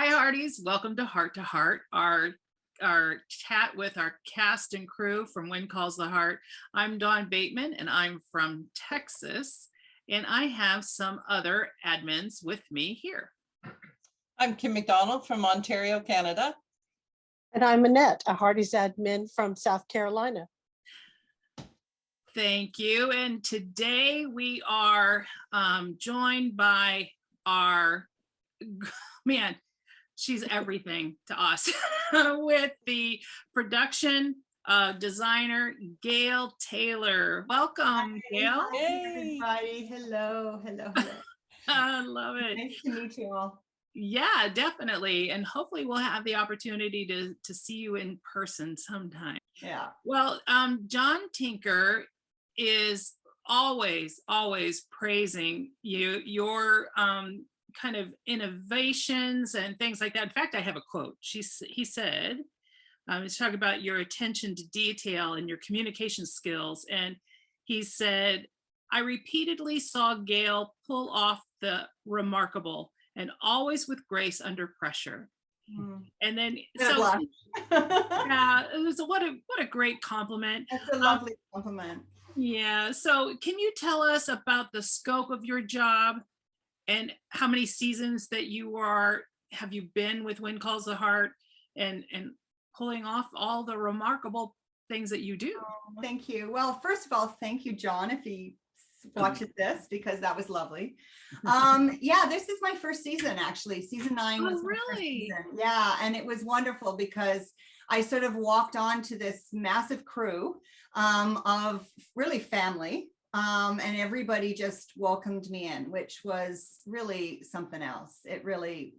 Hi, Hearties. Welcome to Heart, our chat with our cast and crew from When Calls the Heart. I'm Dawn Bateman, and I'm from Texas, and I have some other admins with me here. I'm Kim McDonald from Ontario, Canada. And I'm Annette, a Hearties admin from South Carolina. Thank you. And today we are joined by our, man, she's everything to us, with the production designer, Gail Taylor. Welcome, Gail. Hey, everybody. Hello. I love it. Nice to meet you all. Yeah, definitely. And hopefully we'll have the opportunity to see you in person sometime. Yeah. Well, John Tinker is always praising your kind of innovations and things like that. In fact, I have a quote. He said, he's talking about your attention to detail and your communication skills. And he said, I repeatedly saw Gail pull off the remarkable and always with grace under pressure. And then, so yeah, it was what a great compliment. That's a lovely compliment. Yeah. So can you tell us about the scope of your job and how many seasons that have you been with When Calls the Heart and pulling off all the remarkable things that you do? Oh, thank you. Well, first of all, thank you, John, if he watches this, because that was lovely. Yeah, this is my first season, actually. Season 9 was my first season. Yeah, and it was wonderful because I sort of walked on to this massive crew of really family. And everybody just welcomed me in, which was really something else. It really,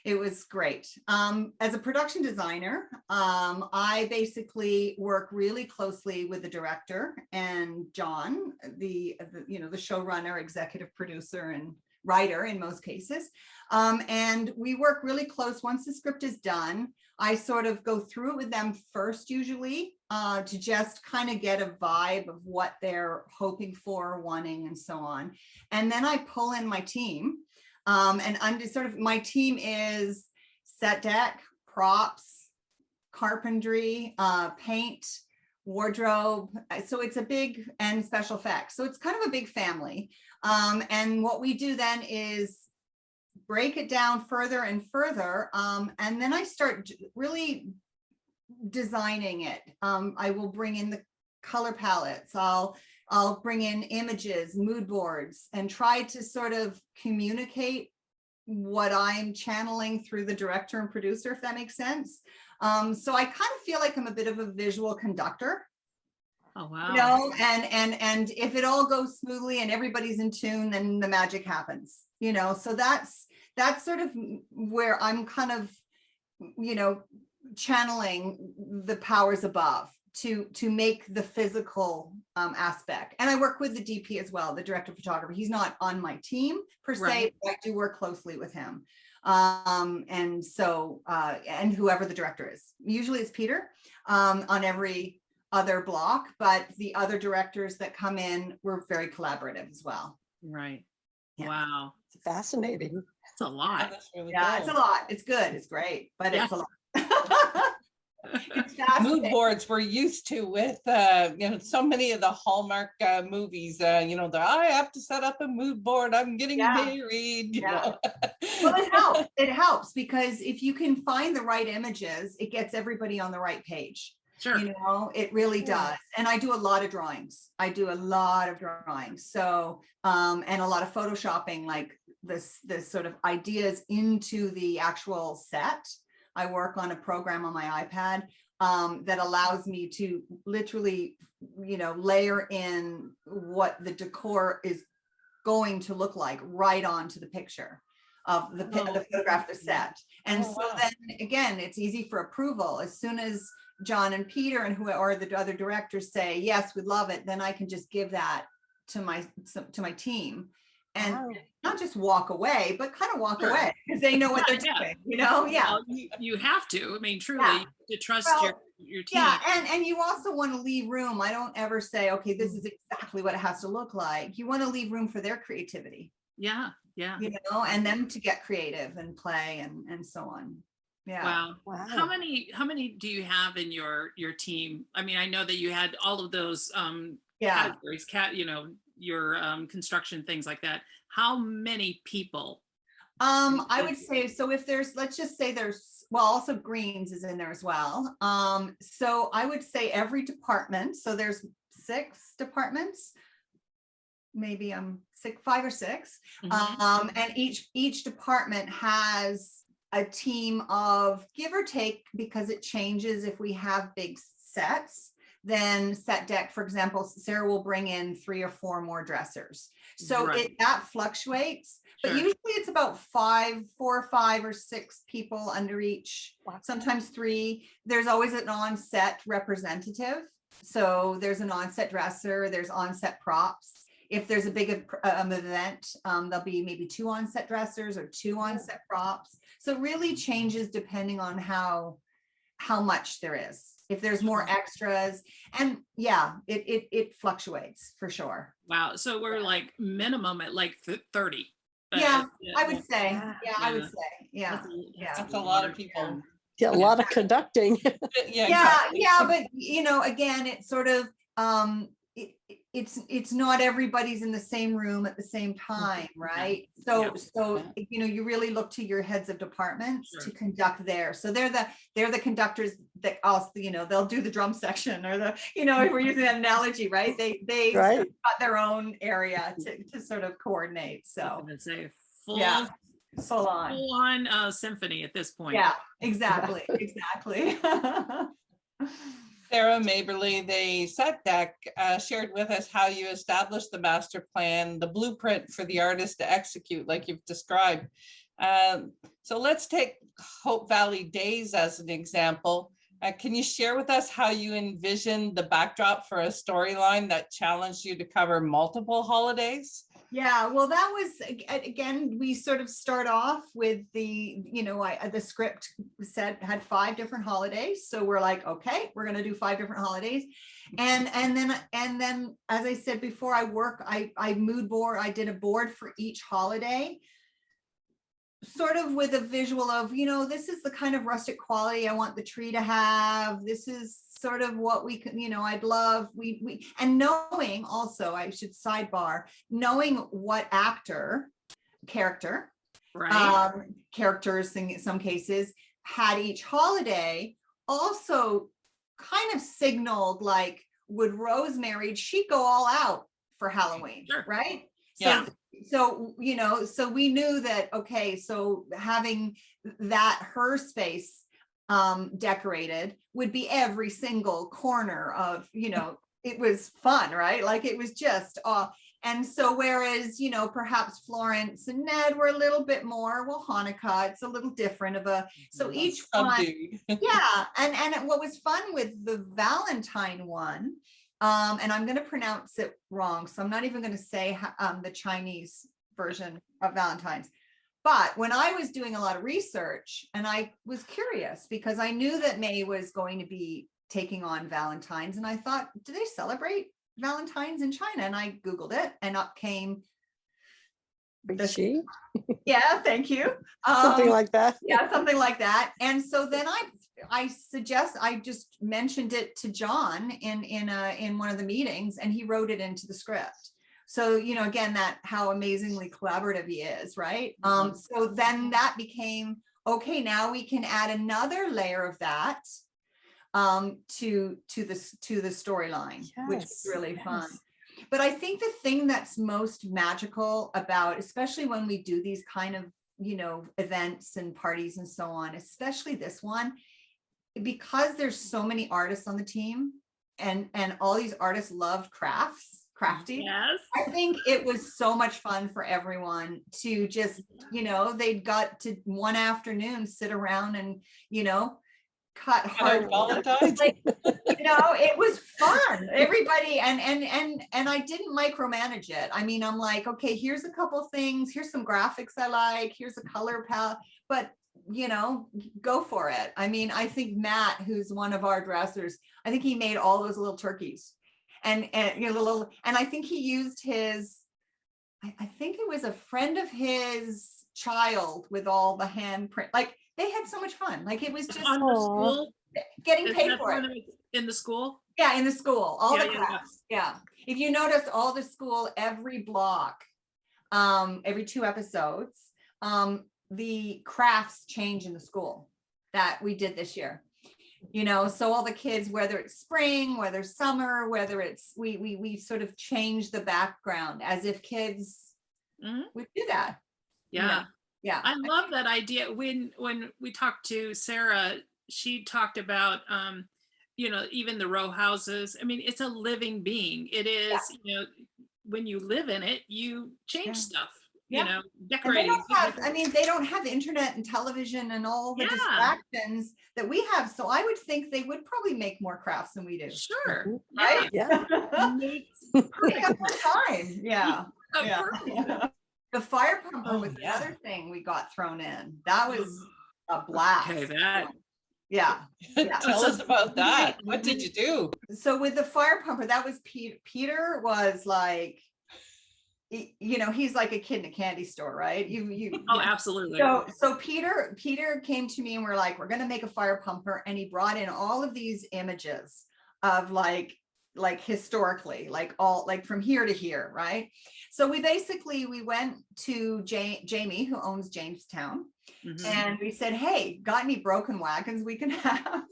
it was great. As a production designer, I basically work really closely with the director and John, the showrunner, executive producer, and writer in most cases. And we work really close. Once the script is done, I sort of go through it with them first, usually, to just kind of get a vibe of what they're hoping for, wanting, and so on. And then I pull in my team. And I'm just sort of, my team is set deck, props, carpentry, paint, wardrobe. So it's a big, and special effects. So it's kind of a big family. And what we do then is break it down further and further. And then I start really designing it. I will bring in the color palettes. I'll bring in images, mood boards, and try to sort of communicate what I'm channeling through the director and producer, if that makes sense. So I kind of feel like I'm a bit of a visual conductor. Oh, wow. And if it all goes smoothly and everybody's in tune, then the magic happens, so that's sort of where I'm kind of, channeling the powers above to make the physical aspect. And I work with the DP as well, the director of photography. He's not on my team per se, but I do work closely with him. And so, and whoever the director is, usually it's Peter on every other block, but the other directors that come in were very collaborative as well. Right. Yeah. Wow. It's fascinating. It's a lot. Yeah, that's really Yeah, cool. it's a lot. It's good. It's great, but Yeah. it's a lot. It's Mood fascinating. boards we're used to with so many of the Hallmark movies. I have to set up a mood board. I'm getting married. Yeah. Well, it helps. It helps because if you can find the right images, it gets everybody on the right page. Sure. It really does. And I do a lot of drawings. So, and a lot of photoshopping, like this sort of ideas into the actual set. I work on a program on my iPad that allows me to literally, layer in what the decor is going to look like right onto the picture of the photograph, the set. And then again, it's easy for approval. As soon as John and Peter and or the other directors say, yes, we love it, then I can just give that to my team. And not just walk away, but kind of walk away because they know what they're doing, Well, you have to. I mean, truly, to trust your team. Yeah, and you also want to leave room. I don't ever say, okay, this is exactly what it has to look like. You want to leave room for their creativity. Yeah, Yeah. you know, and them to get creative and play and so on. Yeah. Wow. Wow. How many do you have in your team? I mean, I know that you had all of those Yeah. categories, your construction, things like that. How many people? I would say, so if there's, let's just say there's, well, also greens is in there as well. So I would say every department, so there's 6 departments, maybe 5 or 6. Mhm. And each department has a team of, give or take, because it changes if we have big sets. Then set deck, for example, Sarah will bring in 3 or 4 more dressers. So Right. that fluctuates, but Sure. usually it's about 4 or 5 or 6 people under each, Wow. sometimes 3. There's always an on-set representative. So there's an on-set dresser, there's on-set props. If there's a big event, there'll be maybe 2 on-set dressers or 2 on-set props. So it really changes depending on how much there is. If there's more extras, and yeah, it fluctuates for sure. Wow. So we're like minimum at like 30. Yeah, I well, would say. Yeah. Yeah, I would say. Yeah. That's a lot of people. Yeah, a lot of conducting. Yeah, Yeah, exactly. yeah, but you know, again, it's sort of it's not everybody's in the same room at the same time, right? So you know, you really look to your heads of departments Sure. to conduct there. So they're the conductors that also, you know, they'll do the drum section or the, you know, if we're using that analogy, right? They Right. sort of got their own area to sort of coordinate. I was So gonna say full yeah, full on. full on symphony at this point. Yeah, exactly, exactly. Sarah Maberly, the set deck, shared with us how you established the master plan, the blueprint for the artist to execute, like you've described. So let's take Hope Valley Days as an example. Can you share with us how you envisioned the backdrop for a storyline that challenged you to cover multiple holidays? Yeah, well, that was, again, we sort of start off with the, you know, the script had 5 different holidays. So we're like, okay, we're going to do 5 different holidays. And then, as I said before, I mood board, I did a board for each holiday, sort of with a visual of, you know, this is the kind of rustic quality I want the tree to have. This is sort of what we can, you know, I'd love, and knowing also, I should sidebar, knowing what character, Right. characters in some cases had each holiday, also kind of signaled like, would Rosemary, she'd go all out for Halloween, Sure. right? Yeah. So, you know, so we knew that, okay, so having that her space decorated would be every single corner of, you know, it was fun, right? Like it was just and so whereas, you know, perhaps Florence and Ned were a little bit more, well, Hanukkah, it's a little different of a, so each one, yeah. And what was fun with the Valentine one, and I'm going to pronounce it wrong, so I'm not even going to say the Chinese version of Valentine's. But when I was doing a lot of research, and I was curious because I knew that May was going to be taking on Valentine's, and I thought, do they celebrate Valentine's in China? And I Googled it, and up came She? yeah, thank you. Something like that. Yeah, something like that. And so then I just mentioned it to John in one of the meetings, and he wrote it into the script. So, you know, again, that how amazingly collaborative he is, right? So then that became, okay, now we can add another layer of that to the storyline, which is really fun. But I think the thing that's most magical about, especially when we do these kind of, you know, events and parties and so on, especially this one, because there's so many artists on the team, and all these artists love crafty. Yes. I think it was so much fun for everyone to just, you know, they got to one afternoon sit around and, you know, cut hard. Like, you know, it was fun. Everybody, and I didn't micromanage it. I mean, I'm like, okay, here's a couple things, here's some graphics I like, here's a color palette, but you know, go for it. I mean, I think Matt, who's one of our dressers, I think he made all those little turkeys, and you know, and I think he used his I think it was a friend of his child with all the handprint. Like they had so much fun. Like it was just On the school, getting is paid that for it. one in the school? Yeah, in the school, all Yeah, the yeah, crafts. Yeah. If you notice, all the school, every block, every 2 episodes, the crafts change in the school that we did this year. You know, so all the kids, whether it's spring, whether it's summer, whether it's we sort of change the background as if kids would do that. Yeah. You know? Yeah. I love that idea. When we talked to Sarah, she talked about you know, even the row houses. I mean, it's a living being. It is, you know, when you live in it, you change stuff, you know, And they decorating. don't have, I mean, they don't have the internet and television and all the distractions that we have. So I would think they would probably make more crafts than we do. Sure. Right? Yeah. Make up more time. Yeah. Yeah. The fire pumper was another thing we got thrown in. That was a blast. Okay, that. Yeah. Tell us about that. What did you do? So with the fire pumper, that was Peter was like, you know, he's like a kid in a candy store, right? Oh, absolutely. So Peter came to me and we're like, we're going to make a fire pumper. And he brought in all of these images of like historically, like all like from here to here, right? So we went to Jamie, who owns Jamestown, and we said, hey, got any broken wagons we can have?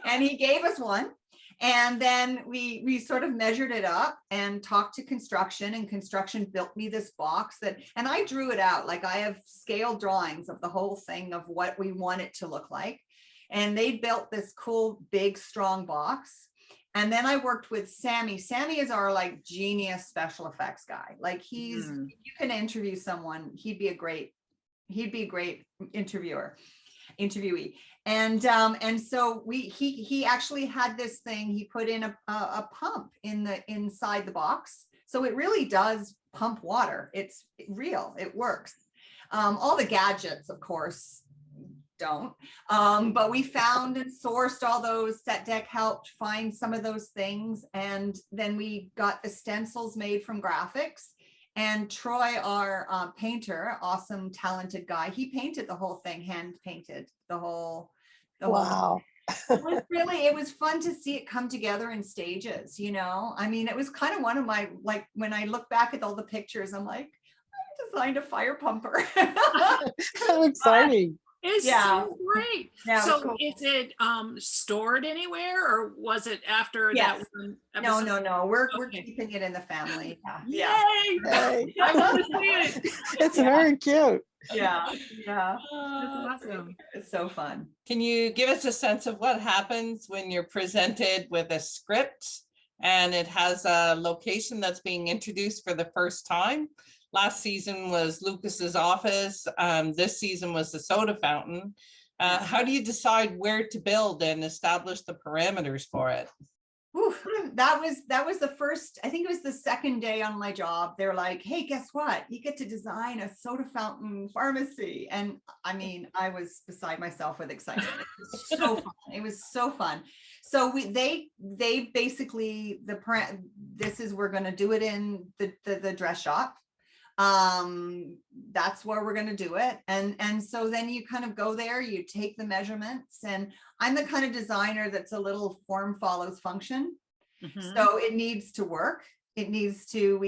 And he gave us one. And then we sort of measured it up and talked to construction, and construction built me this box and I drew it out. Like I have scale drawings of the whole thing of what we want it to look like. And they built this cool, big, strong box. And then I worked with Sammy. Sammy is our like genius special effects guy. Like if you can interview someone, he'd be a great interviewee. And so he actually had this thing, he put in a pump inside the box. So it really does pump water. It's real, it works. All the gadgets, of course, don't. But we found and sourced all those. Set Deck helped find some of those things. And then we got the stencils made from graphics. And Troy, our painter, awesome, talented guy, he painted the whole thing, hand painted the whole. Wow. It was fun to see it come together in stages, you know? I mean, it was kind of one of my, like, when I look back at all the pictures, I'm like, I designed a fire pumper. How exciting. It's so great. Yeah, so cool. Is it stored anywhere, or was it after that one episode? No. We're keeping it in the family. Yay! Yay. I want to see it. It's very cute. Yeah. That's awesome. It's so fun. Can you give us a sense of what happens when you're presented with a script and it has a location that's being introduced for the first time? Last season was Lucas's office. This season was the soda fountain. How do you decide where to build and establish the parameters for it? Oof, that was the first, I think it was the second day on my job. They're like, hey, guess what? You get to design a soda fountain pharmacy. And I mean, I was beside myself with excitement. It was so fun. It was so fun. So they basically, we're going to do it in the dress shop. That's where we're going to do it. And so then you kind of go there, you take the measurements, and I'm the kind of designer that's a little form follows function. So it needs to work. It needs to,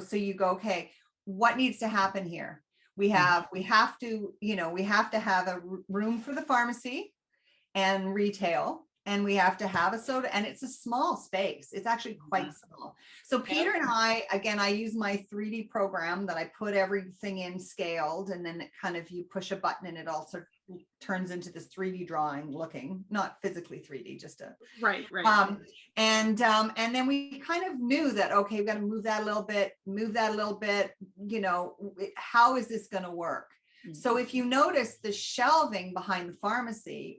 so you go, okay, what needs to happen here? We have to have a room for the pharmacy and retail. And we have to have a soda, and it's a small space. It's actually quite small. So Peter and I use my 3D program that I put everything in scaled, and then it kind of, you push a button and it also turns into this 3D drawing looking, not physically 3D, just a right. And then we kind of knew that, okay, we've got to move that a little bit, how is this going to work? So if you notice the shelving behind the pharmacy,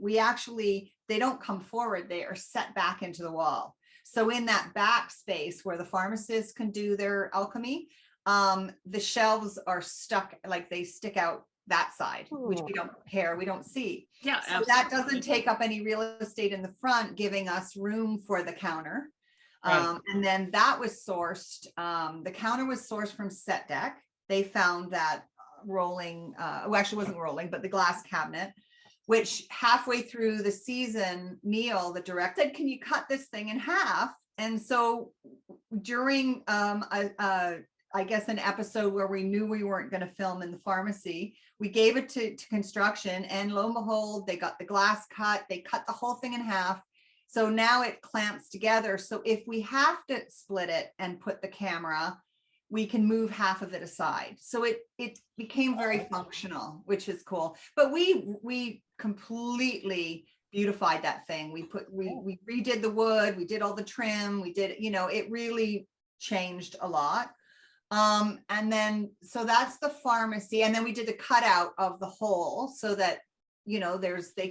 they don't come forward, they are set back into the wall. So in that back space where the pharmacists can do their alchemy, the shelves are stuck, like they stick out that side, which we don't care, we don't see. Yeah, so that doesn't take up any real estate in the front, giving us room for the counter. Right. And then that was sourced, the counter was sourced from Set Deck. they found that rolling, well, actually wasn't rolling, but the glass cabinet, which halfway through the season, Neil, the director, said, can you cut this thing in half? And so during I guess an episode where we knew we weren't going to film in the pharmacy, we gave it to construction, and lo and behold, they got the glass cut, they cut the whole thing in half. So now it clamps together. So if we have to split it and put the camera, we can move half of it aside. So it became very functional, which is cool. But we completely beautified that thing. We redid the wood, we did all the trim, we did, you know, it really changed a lot. And then, so that's the pharmacy. And then we did the cutout of the hole so that, you know,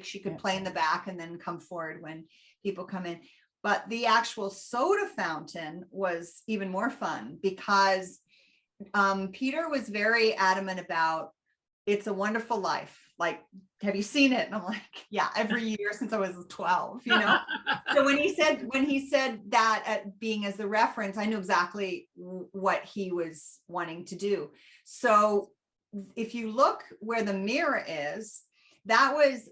she could play in the back and then come forward when people come in. But the actual soda fountain was even more fun because Peter was very adamant about, it's a wonderful life. Like, have you seen it? And I'm like, yeah, every year since I was 12, you know? So when he said that at being as the reference, I knew exactly what he was wanting to do. So if you look where the mirror is, that was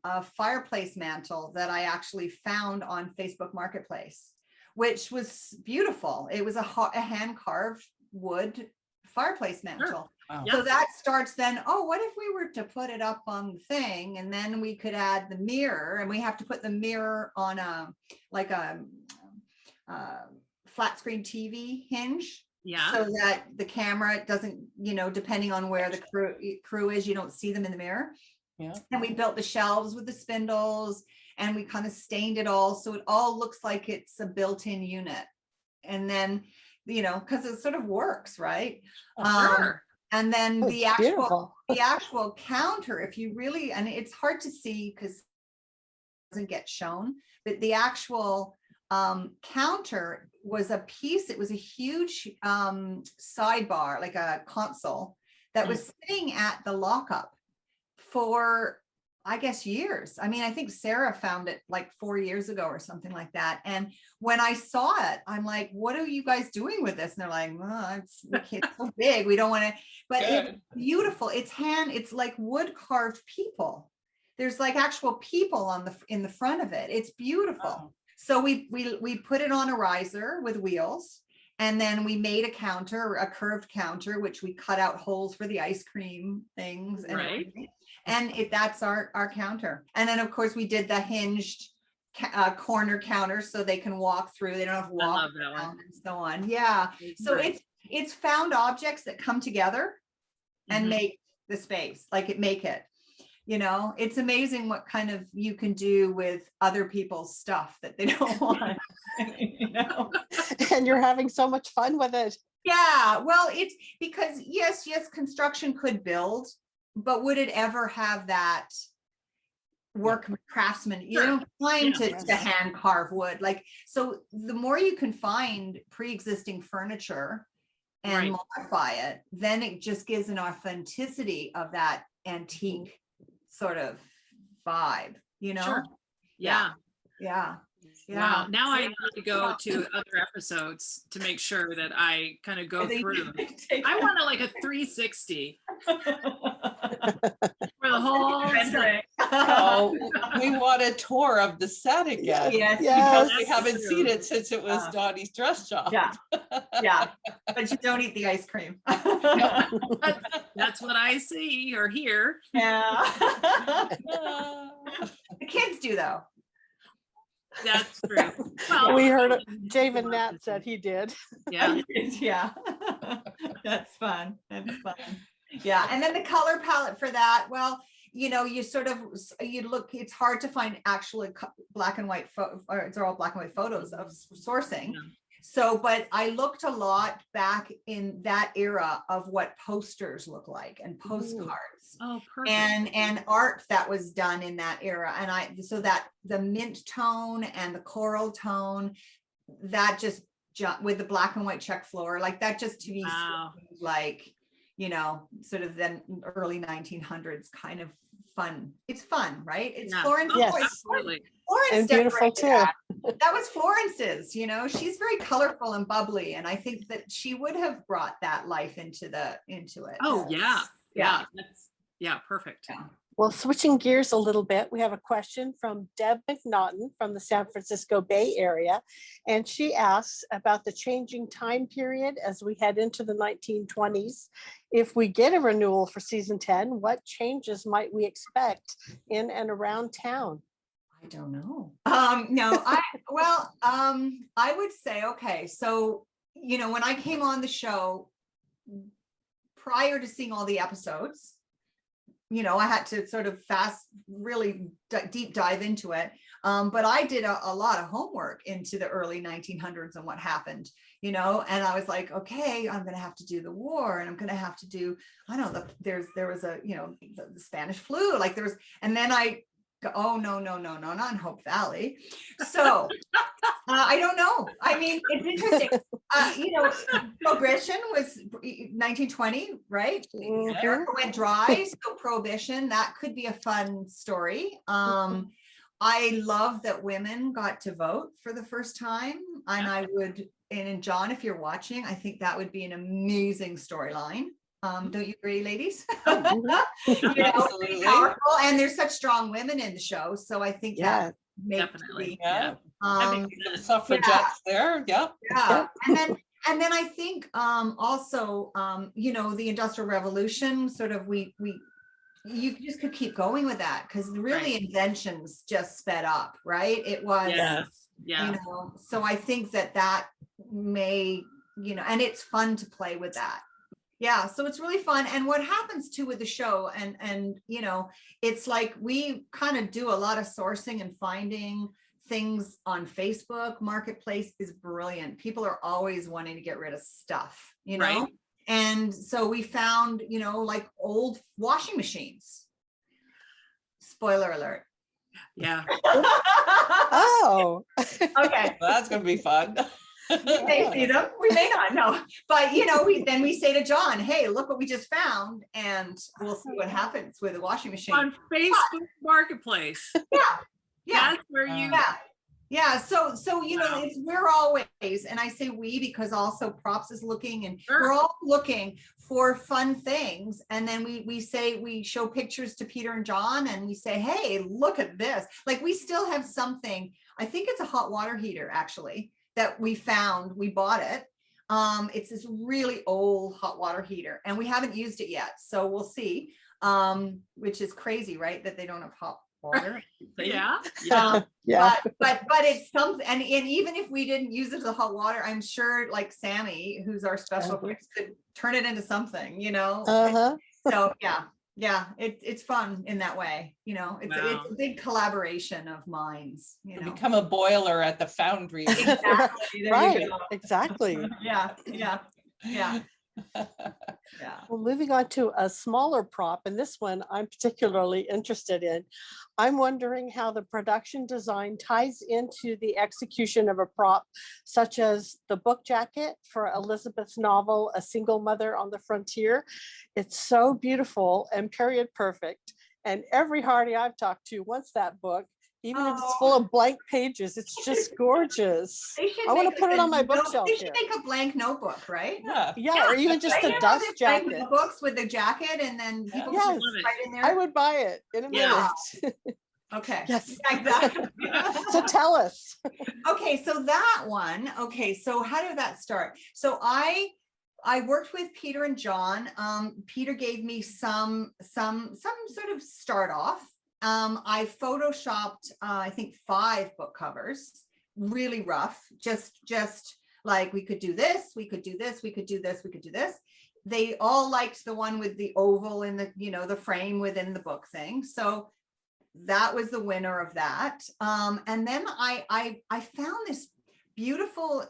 a fireplace mantle that I actually found on Facebook Marketplace, which was beautiful. It was a hand-carved wood fireplace mantle. Sure. Wow. So that starts then, oh, what if we were to put it up on the thing, and then we could add the mirror, and we have to put the mirror on a flat screen TV hinge. Yeah. So that the camera doesn't, you know, depending on where the crew is, you don't see them in the mirror. Yeah. And we built the shelves with the spindles, and we kind of stained it all. So it all looks like it's a built-in unit. And then, you know, because it sort of works, right? Sure. And then Oh, the it's beautiful. actual counter, if you really, and it's hard to see because it doesn't get shown, but the actual counter was a piece. It was a huge sidebar, like a console that was sitting at the lockup for, I guess, years. I mean, I think Sarah found it like 4 years ago or something like that. And when I saw it, I'm like, what are you guys doing with this? And they're like, oh, it's so big, we don't want to, but it's beautiful. It's like wood carved people. There's like actual people in the front of it. It's beautiful. Wow. So we put it on a riser with wheels. And then we made a counter, a curved counter, which we cut out holes for the ice cream things. And Right. everything. And that's our counter. And then of course we did the hinged corner counter so they can walk through. They don't have to walk around and so on. Yeah. So Right. it's found objects that come together and make the space, like make it. You know, it's amazing what kind of you can do with other people's stuff that they don't want. You know? And you're having so much fun with it. Yeah, well, it's because yes, construction could build, but would it ever have that craftsman? You don't time to hand carve wood. Like, so the more you can find pre-existing furniture and modify it, then it just gives an authenticity of that antique sort of vibe, you know? Sure. Yeah. Yeah. Wow. Now I need to go to other episodes to make sure that I kind of go through. I want like a 360 for the whole set. Oh, we want a tour of the set again. Yes. Because we haven't seen it since it was Dottie's dress shop. Yeah. Yeah. But you don't eat the ice cream. That's what I see or hear. Yeah. The kids do though. That's true. Well, We heard it. Javen Nat said he did. Yeah. Yeah. That's fun. Yeah. And then the color palette for that, well, you know, you look, it's hard to find actually black and white they're all black and white photos of sourcing. Yeah. So, but I looked a lot back in that era of what posters look like and postcards. Oh, perfect. And art that was done in that era. And so that the mint tone and the coral tone, that just with the black and white check floor, like that just to me, like, you know, sort of then early 1900s kind of fun. It's fun, right? It's Yeah. Florence. Oh, Yes. absolutely. Florence And beautiful decorated too. that was Florence's, you know, she's very colorful and bubbly. And I think that she would have brought that life into it. Oh, yeah. Yeah. Yeah. Perfect. Yeah. Well, switching gears a little bit, we have a question from Deb McNaughton from the San Francisco Bay Area. And she asks about the changing time period as we head into the 1920s. If we get a renewal for season 10, what changes might we expect in and around town? I don't know. No, I would say, okay, so, you know, when I came on the show, prior to seeing all the episodes, you know, I had to sort of really deep dive into it. But I did a lot of homework into the early 1900s and what happened, you know, and I was like, okay, I'm going to have to do the war, and I'm going to have to do, I don't know, there was a, you know, the Spanish flu, like and then I go, oh, no, not in Hope Valley. So I don't know. I mean, it's interesting. You know, Prohibition was 1920, right? Mhm. America went dry, so Prohibition, that could be a fun story. I love that women got to vote for the first time. And and John, if you're watching, I think that would be an amazing storyline. Don't you agree, ladies? You know, Absolutely. powerful, and there's such strong women in the show, so I think Yeah. that makes Definitely. Yeah. That makes The sense. suffragettes there. Yep. yeah. And then I think also you know, the Industrial Revolution, sort of you just could keep going with that, because really inventions just sped up, right? It was Yeah. you know, so I think that may, you know, and it's fun to play with that. Yeah, so it's really fun. And what happens too with the show, and you know, it's like we kind of do a lot of sourcing and finding things on Facebook. Marketplace is brilliant. People are always wanting to get rid of stuff, you know. Right. And so we found, you know, like old washing machines. Spoiler alert. Yeah. Oh, Okay. That's going to be fun. We may see them, we may not know, but you know, we say to John, hey, look what we just found, and we'll see what happens with the washing machine On Facebook Marketplace. yeah That's where you. yeah so you know, Wow. we're always, and I say we because also Props is looking, and Sure. we're all looking for fun things, and then we show pictures to Peter and John, and we say, hey, look at this. Like, we still have something, I think it's a hot water heater actually, that we found. We bought it. It's this really old hot water heater, and we haven't used it yet, so we'll see. Which is crazy, right? That they don't have hot water. Yeah. yeah. But it's something, and even if we didn't use it as a hot water, I'm sure like Sammy, who's our special fix, could turn it into something, you know. Uh-huh. So it's fun in that way, you know. It's a big collaboration of minds, you know. Become a boiler at the foundry. Exactly. There Right, you go. exactly. Yeah. Well, moving on to a smaller prop, and this one I'm particularly interested in. I'm wondering how the production design ties into the execution of a prop, such as the book jacket for Elizabeth's novel, A Single Mother on the Frontier. It's so beautiful and period perfect. And every Heartie I've talked to wants that book, even if it's full of blank pages. It's just gorgeous. I want to put it on my bookshelf They should here. make a blank notebook, right? Yeah, or even just Right, a you know, dust there's blank jacket. notebooks with the jacket, and then people Yes. can just write in there. I would buy it in a Yeah. minute. Okay. Yes. Yeah, exactly. So tell us. Okay, so that one. Okay, so how did that start? So I worked with Peter and John. Peter gave me some sort of start off. I photoshopped I think 5 book covers, really rough, just like, we could do this, we could do this, we could do this, we could do this. They all liked the one with the oval in the, you know, the frame within the book thing. So that was the winner of that. And then I found this beautiful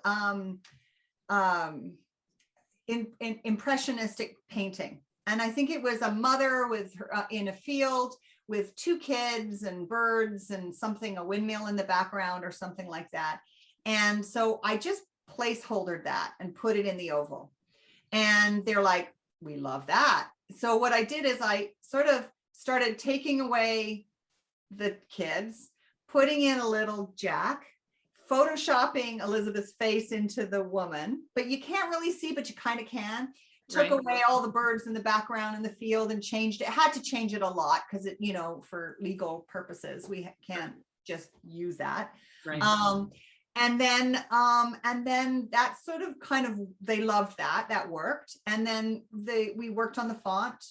impressionistic painting, and I think it was a mother with her in a field with 2 kids and birds and something, a windmill in the background or something like that. And so I just placeholdered that and put it in the oval, and they're like, we love that. So what I did is I sort of started taking away the kids, putting in a little Jack, photoshopping Elizabeth's face into the woman, but you can't really see, but you kind of can. Took Right. away all the birds in the background in the field and changed it. Had to change it a lot because it, you know, for legal purposes, we can't just use that. Right. And then that sort of kind of, they loved that worked. And then we worked on the font,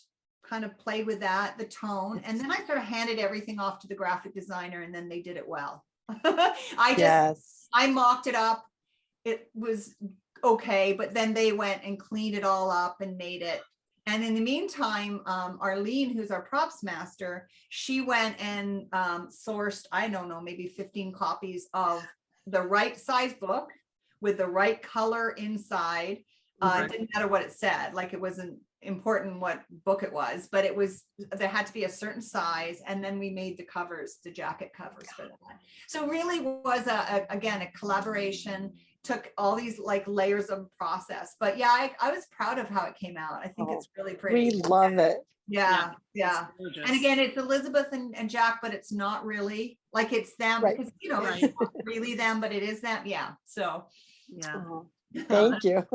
kind of played with that, the tone. And then I sort of handed everything off to the graphic designer and then they did it well. I mocked it up. It was okay, but then they went and cleaned it all up and made it. And in the meantime, Arlene, who's our props master, she went and sourced, I don't know, maybe 15 copies of the right size book with the right color inside. It didn't matter what it said, like it wasn't important what book it was, but there had to be a certain size. And then we made the covers, the jacket covers for that. So really was again, a collaboration, took all these like layers of process, but yeah, I was proud of how it came out. I think it's really pretty. We love it. Yeah. Gorgeous. And again, it's Elizabeth and Jack, but it's not really like it's them, because you know, it's not really them, but it is them. Yeah. So Yeah. Thank you.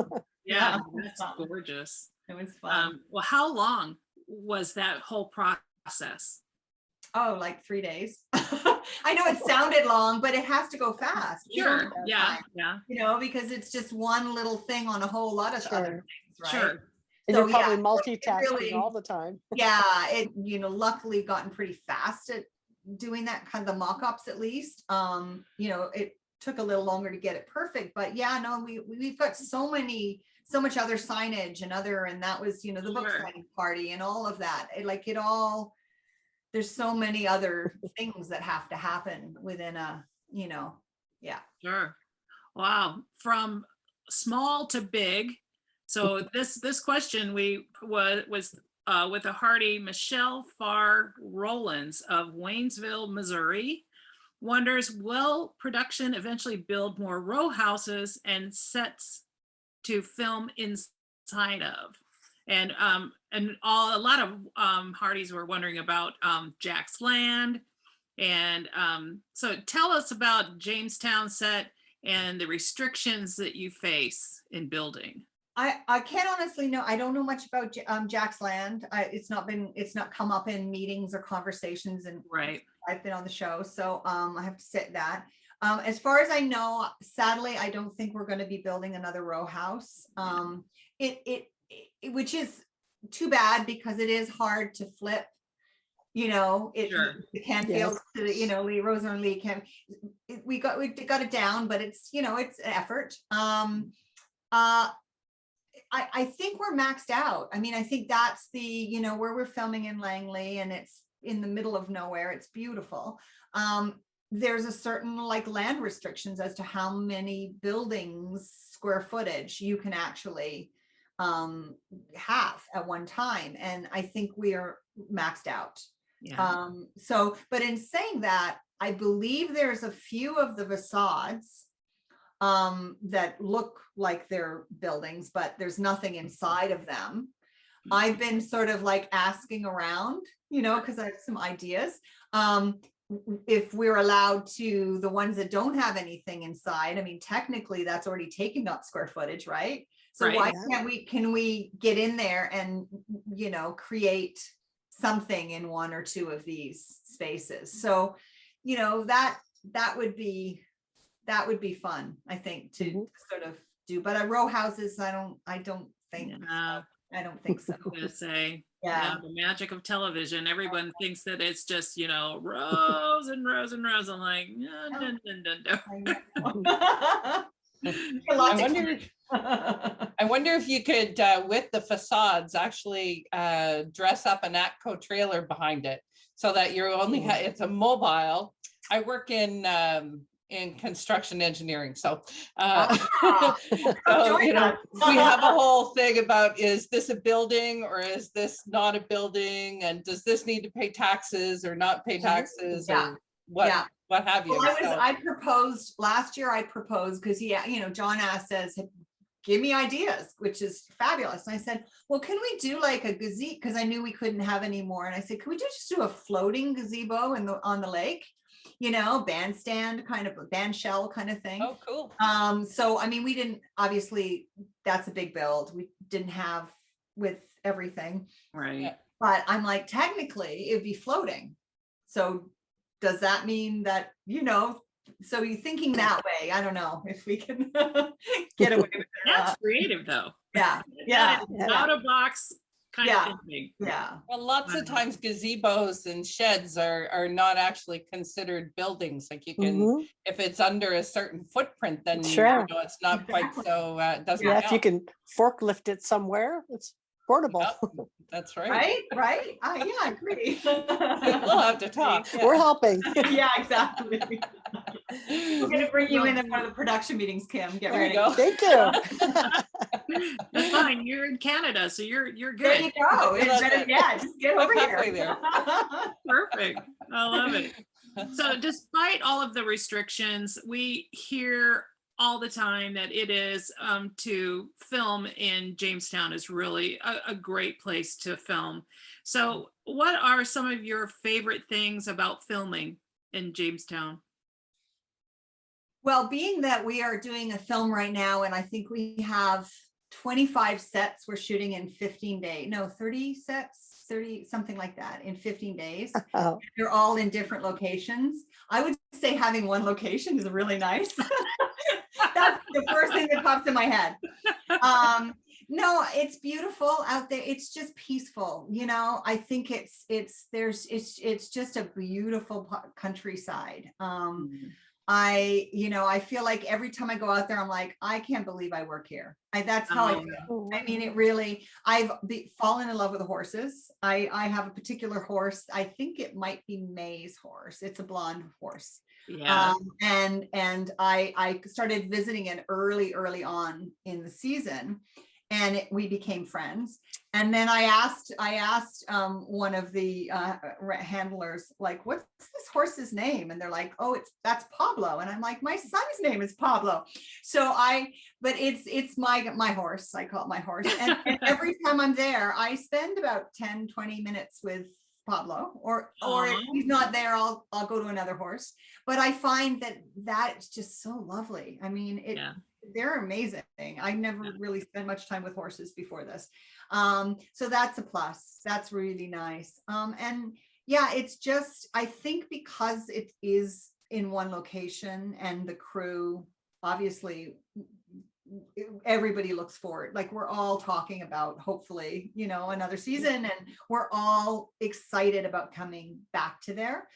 Yeah, that's gorgeous. It was fun. Well, how long was that whole process? Oh, like 3 days. I know it sounded long, but it has to go fast. We don't Sure. have Yeah. time, Yeah. you know, because it's just one little thing on a whole lot of other things, right? Sure. And So, you're probably yeah, multitasking really- all the time. Yeah, it, you know, luckily gotten pretty fast at doing that, kind of the mock-ups at least. You know, it took a little longer to get it perfect, but yeah, no, we've got so much other signage and that was, you know, the book Sure. signing party and all of that. There's so many other things that have to happen within a, you know, yeah. Sure. Wow. From small to big. So this question was with a hearty Michelle Farr Rollins of Waynesville, Missouri, wonders, will production eventually build more row houses and sets to film inside of? And a lot of Hearties were wondering about Jack's Land. And so tell us about Jamestown set and the restrictions that you face in building. I can't honestly know. I don't know much about Jack's Land. It's not come up in meetings or conversations, and Right. I've been on the show, so I have to sit that. As far as I know, sadly, I don't think we're going to be building another row house. Which is too bad because it is hard to flip. You know, Sure. the Canfield to the, you know, Lee, Rosa and Lee can. We got it down, but it's, you know, it's an effort. I think we're maxed out. I mean, I think that's the, you know, where we're filming in Langley and it's in the middle of nowhere. It's beautiful. There's a certain like land restrictions as to how many buildings, square footage you can actually have at one time. And I think we are maxed out. Yeah. So, but in saying that, I believe there's a few of the facades that look like they're buildings, but there's nothing inside of them. I've been sort of like asking around, you know, because I have some ideas. If we're allowed to, the ones that don't have anything inside, I mean, technically that's already taking up square footage, right? So Right. why can we get in there and, you know, create something in one or two of these spaces? So, you know, that would be fun, I think, to sort of do. But row houses, I don't think. Yeah. I don't think so. I'm gonna say, Yeah. the magic of television. Everyone thinks that it's just, you know, rows and rows and rows. I'm like, no, no, no, no, no. I wonder if you could, with the facades, actually dress up an ATCO trailer behind it so that you're only, it's a mobile. I work in construction engineering, so, so you know, we have a whole thing about, is this a building or is this not a building, and does this need to pay taxes or not pay taxes, or what have you? Well, I proposed last year. I proposed because you know, John asked us, give me ideas, which is fabulous. And I said, well, can we do like a gazebo? Because I knew we couldn't have any more. And I said, can we just do a floating gazebo on the lake? Bandstand, kind of a band shell kind of thing. Oh, cool. So, I mean, we didn't, obviously, that's a big build. We didn't have with everything. Right. Yeah. But I'm like, technically, it'd be floating. So does that mean that, so you're thinking that way? I don't know if we can get away with it. That's creative though. Yeah. That is out of box kind of thinking. Yeah. Well, lots of times gazebos and sheds are not actually considered buildings. Like you can, if it's under a certain footprint, then Sure. it's not quite so, it doesn't Yeah, if you count. can forklift it somewhere, it's portable. Yep, that's right. Right. Yeah, I agree. We'll have to talk. We're helping. Yeah, exactly. We're gonna bring you in at one of the production meetings, Kim. Get There ready. you go. Thank you. That's fine. You're in Canada, so you're There good. you go. That's Instead of, just get over halfway here. there. Perfect. I love it. So despite all of the restrictions, we hear all the time that it is to film in Jamestown is really a great place to film. So what are some of your favorite things about filming in Jamestown? Well, being that we are doing a film right now, and I think we have 25 sets we're shooting in 15 days. No, 30 sets, 30, something like that in 15 days. Oh, They're all in different locations. I would say having one location is really nice. That's the first thing that pops in my head. No, it's beautiful out there. It's just peaceful. I think it's just a beautiful countryside. I feel like every time I go out there, I'm like, I can't believe I work here. That's how I feel. I mean, it really, I've fallen in love with the horses. I have a particular horse. I think it might be May's horse. It's a blonde horse. Yeah. And I started visiting it early on in the season, and we became friends. And then I asked one of the handlers, like, what's this horse's name? And they're like, oh, that's Pablo. And I'm like, my son's name is Pablo. So but it's my horse. I call it my horse. And every time I'm there, I spend about 10-20 minutes with Pablo, or if he's not there, I'll go to another horse. But I find that's just so lovely. I mean, they're amazing. I never really spent much time with horses before this. So that's a plus. That's really nice. And yeah, it's just, I think because it is in one location and the crew, obviously everybody looks forward. Like, we're all talking about, hopefully, another season, and we're all excited about coming back to there.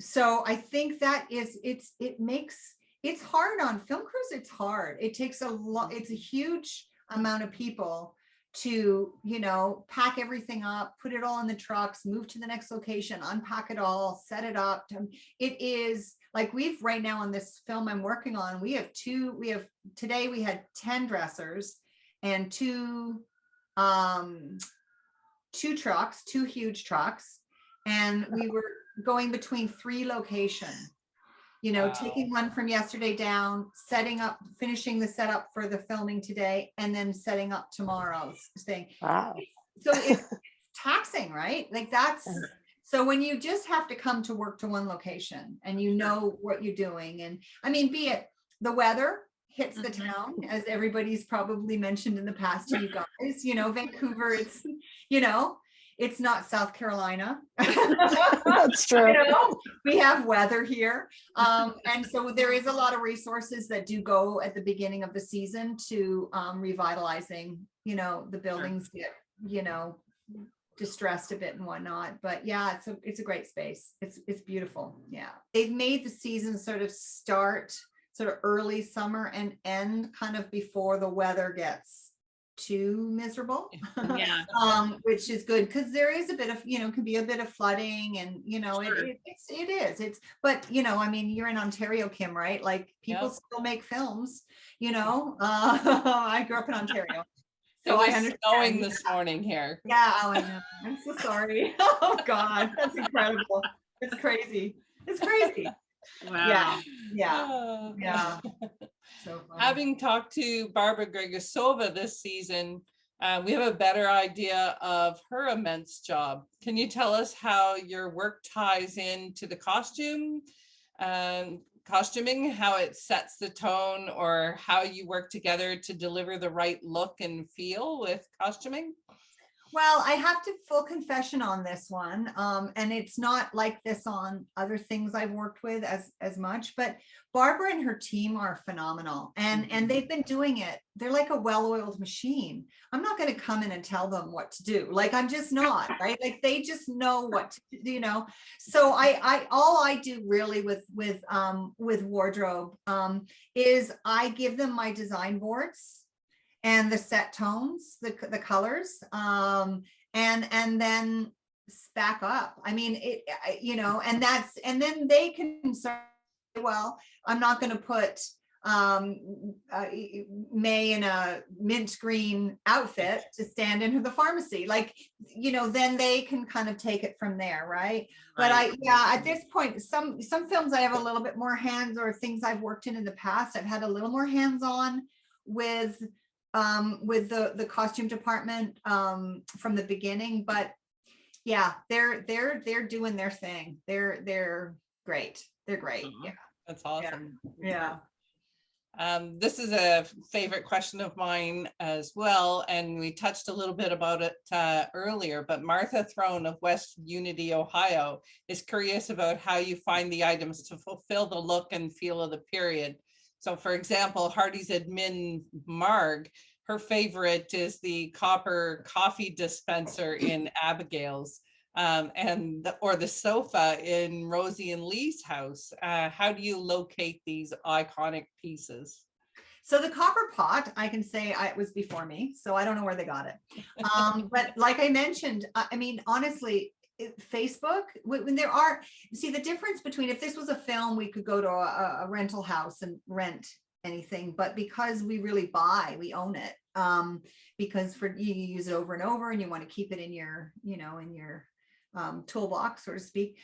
So I think that is, it's hard on film crews. It's hard. It takes it's a huge amount of people to, pack everything up, put it all in the trucks, move to the next location, unpack it all, set it up. It is like, right now on this film I'm working on, today we had 10 dressers and two trucks, two huge trucks. And we were going between 3 locations. Taking one from yesterday down, finishing the setup for the filming today, and then setting up tomorrow's thing. wow. So it's taxing, right? Like, that's, so when you just have to come to work to one location and what you're doing, and I mean, be it the weather hits the town, as everybody's probably mentioned in the past to you guys, Vancouver, it's not South Carolina. That's true. We have weather here. And so there is a lot of resources that do go at the beginning of the season to revitalizing, the buildings get, distressed a bit and whatnot. But yeah, it's a great space. It's beautiful. Yeah. They've made the season sort of start sort of early summer and end kind of before the weather gets too miserable. Yeah. Which is good, because there is a bit of, can be a bit of flooding, and Sure. but I mean, you're in Ontario, Kim, right? Like, people still make films, I grew up in Ontario, so I understand. Snowing this morning here. Yeah, I know. I'm so sorry. Oh God, that's incredible. It's crazy. Wow. Yeah. So fun. Having talked to Barbara Gregasova this season, we have a better idea of her immense job. Can you tell us how your work ties into the costuming, how it sets the tone, or how you work together to deliver the right look and feel with costuming? Well, I have to full confession on this one. And it's not like this on other things I've worked with as much, but Barbara and her team are phenomenal, and they've been doing it. They're like a well-oiled machine. I'm not going to come in and tell them what to do. Like, I'm just not, right? Like, they just know what to do, you know? So all I do really with wardrobe is I give them my design boards and the set tones, the colors, and then back up. I mean, you know, and then they can say, well, I'm not going to put May in a mint green outfit to stand into the pharmacy. Like, you know, then they can kind of take it from there, right? But at this point, some films I have a little bit more hands, or things I've worked in the past, I've had a little more hands-on with the costume department from the beginning. But yeah, they're doing their thing. They're great. They're great. Yeah, that's awesome. Yeah. This is a favorite question of mine as well, and we touched a little bit about it earlier, but Martha Throne of West Unity, Ohio is curious about how you find the items to fulfill the look and feel of the period. So for example, Hearties admin Marg, her favorite is the copper coffee dispenser in Abigail's, or the sofa in Rosie and Lee's house. How do you locate these iconic pieces? So the copper pot, I can say it was before me, so I don't know where they got it. But like I mentioned, I mean, honestly, Facebook, when there are, see the difference between, if this was a film, we could go to a rental house and rent anything, but because we really buy, we own it, because you use it over and over, and you want to keep it in your, you know, in your toolbox, so to speak.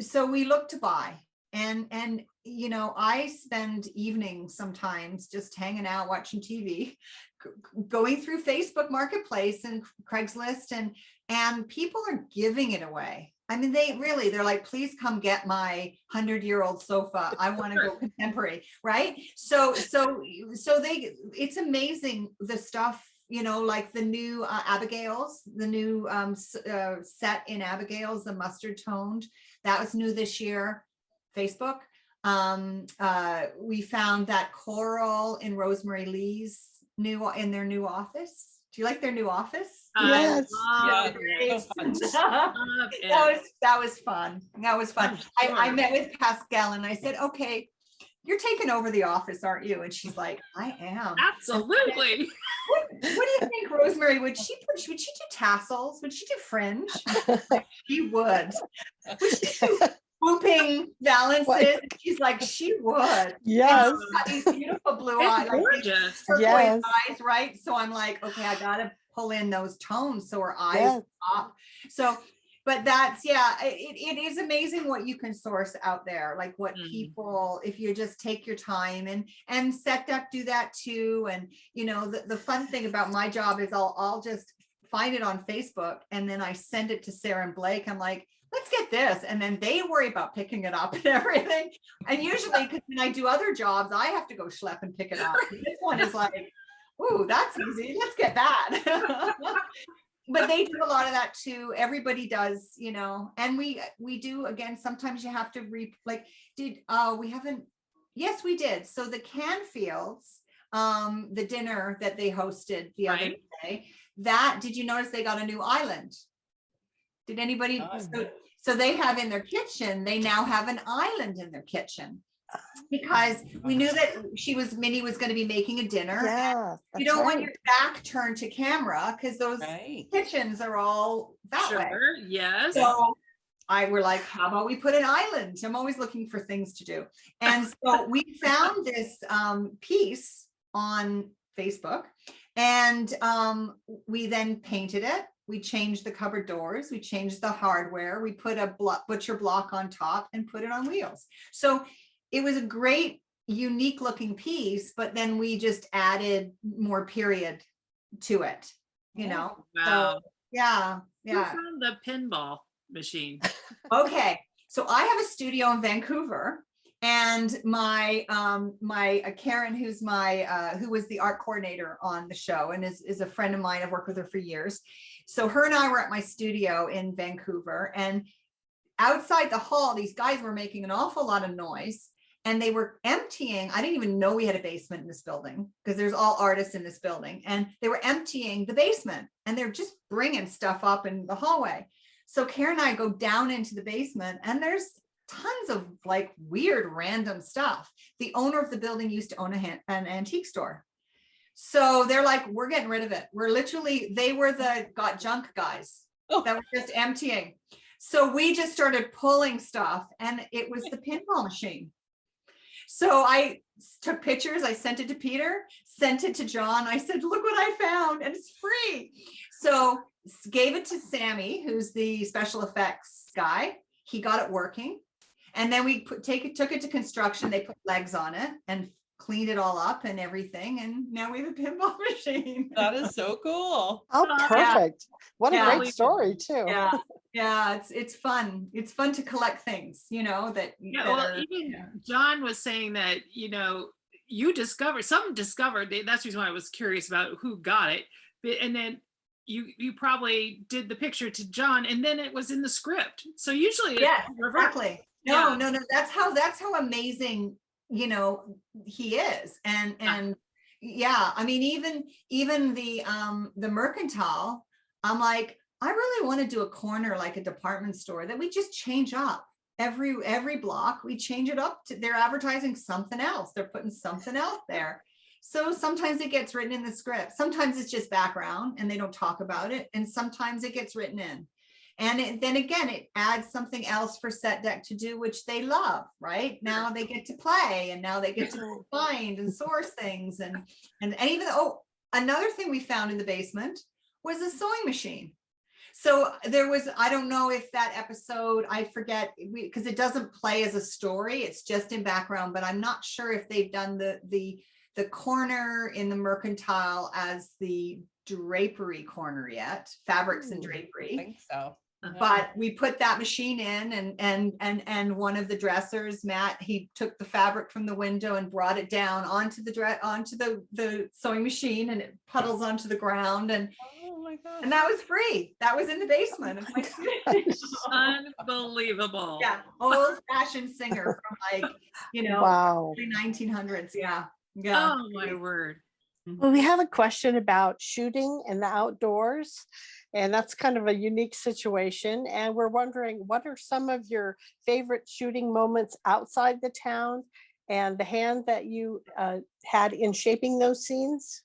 So we look to buy, and you know, I spend evenings sometimes just hanging out, watching TV, going through Facebook Marketplace and Craigslist, and people are giving it away. I mean, they're like, please come get my 100-year-old sofa. I want to go contemporary, right? So it's amazing, the stuff, you know, like the new Abigail's, the new set in Abigail's, the mustard toned, that was new this year. Facebook. We found that coral in Rosemary Lee's in their new office. Do you like their new office? Yes. Yeah, That was fun. That was fun. I met with Pascal and I said, okay, you're taking over the office, aren't you? And she's like, I am. Absolutely. What do you think, Rosemary? Would she do tassels? Would she do fringe? She would. Would she do swooping balances? She's like, she would. Yes. These beautiful blue eyes. Gorgeous. Yes. Eyes, right? So I'm like, okay, I gotta pull in those tones so her eyes pop. So, but that's, yeah, it is amazing what you can source out there, like what people, if you just take your time, and SetDuck do that too. And you know, the fun thing about my job is I'll just find it on Facebook, and then I send it to Sarah and Blake. I'm like, let's get this, and then they worry about picking it up and everything. And usually, because when I do other jobs, I have to go schlep and pick it up. This one is like, ooh, that's easy, let's get that. But they do a lot of that too. Everybody does, you know, and we do, again, sometimes you have to yes, we did. So the Canfields, the dinner that they hosted the other day, did you notice they got a new island? Did anybody? So they have in their kitchen, they now have an island in their kitchen, because we knew that Minnie was going to be making a dinner. Yeah, you don't want your back turned to camera, because those kitchens are all that way. Yes. So we're like, how about we put an island? I'm always looking for things to do. And so we found this piece on Facebook, and we then painted it. We changed the cupboard doors. We changed the hardware. We put a butcher block on top and put it on wheels. So it was a great unique looking piece, but then we just added more period to it, you know? Wow. So, yeah, Who yeah. found the pinball machine? Okay, so I have a studio in Vancouver, and my Karen, who's my who was the art coordinator on the show and is a friend of mine. I've worked with her for years. So her and I were at my studio in Vancouver, and outside the hall, these guys were making an awful lot of noise, and they were emptying. I didn't even know we had a basement in this building because there's all artists in this building, and they were emptying the basement, and they're just bringing stuff up in the hallway. So Karen and I go down into the basement, and there's tons of like weird random stuff. The owner of the building used to own an antique store. So they're like, we're getting rid of it. We're literally, they were the got junk guys that were just emptying. So we just started pulling stuff, and it was the pinball machine. So I took pictures, I sent it to Peter, sent it to John. I said, look what I found, and it's free. So gave it to Sammy, who's the special effects guy. He got it working. And then we took it to construction. They put legs on it and cleaned it all up and everything. And now we have a pinball machine. That is so cool. Oh, perfect. What a Yeah. great story too. Yeah. Yeah, it's fun. It's fun to collect things, you know, that. Yeah, that well, are- even yeah. John was saying that, you know, some discovered, that's the reason why I was curious about who got it. And then you probably did the picture to John, and then it was in the script. So usually it's Yeah, reversed. exactly. Yeah. No. That's how amazing, you know, he is. And yeah, I mean, even the Mercantile, I'm like, I really want to do a corner like a department store that we just change up every block. We change it up to, they're advertising something else. They're putting something else there. So sometimes it gets written in the script. Sometimes it's just background and they don't talk about it. And sometimes it gets written in. And then again, it adds something else for Set Deck to do, which they love, right? Now they get to play, and now they get to find and source things. And even, another thing we found in the basement was a sewing machine. So there was, I don't know if that episode, I forget, because it doesn't play as a story, it's just in background, but I'm not sure if they've done the corner in the Mercantile as the drapery corner yet, fabrics and I drapery. think so. But we put that machine in, and one of the dressers, Matt, he took the fabric from the window and brought it down onto the sewing machine, and it puddles onto the ground, and Oh my gosh. that was free. That was in the basement of my studio. Unbelievable. Yeah, old-fashioned singer from like, you know, Wow. early 1900s. Yeah. Yeah. Oh my word. Well, we have a question about shooting in the outdoors, and that's kind of a unique situation. And we're wondering, what are some of your favorite shooting moments outside the town, and the hand that you had in shaping those scenes?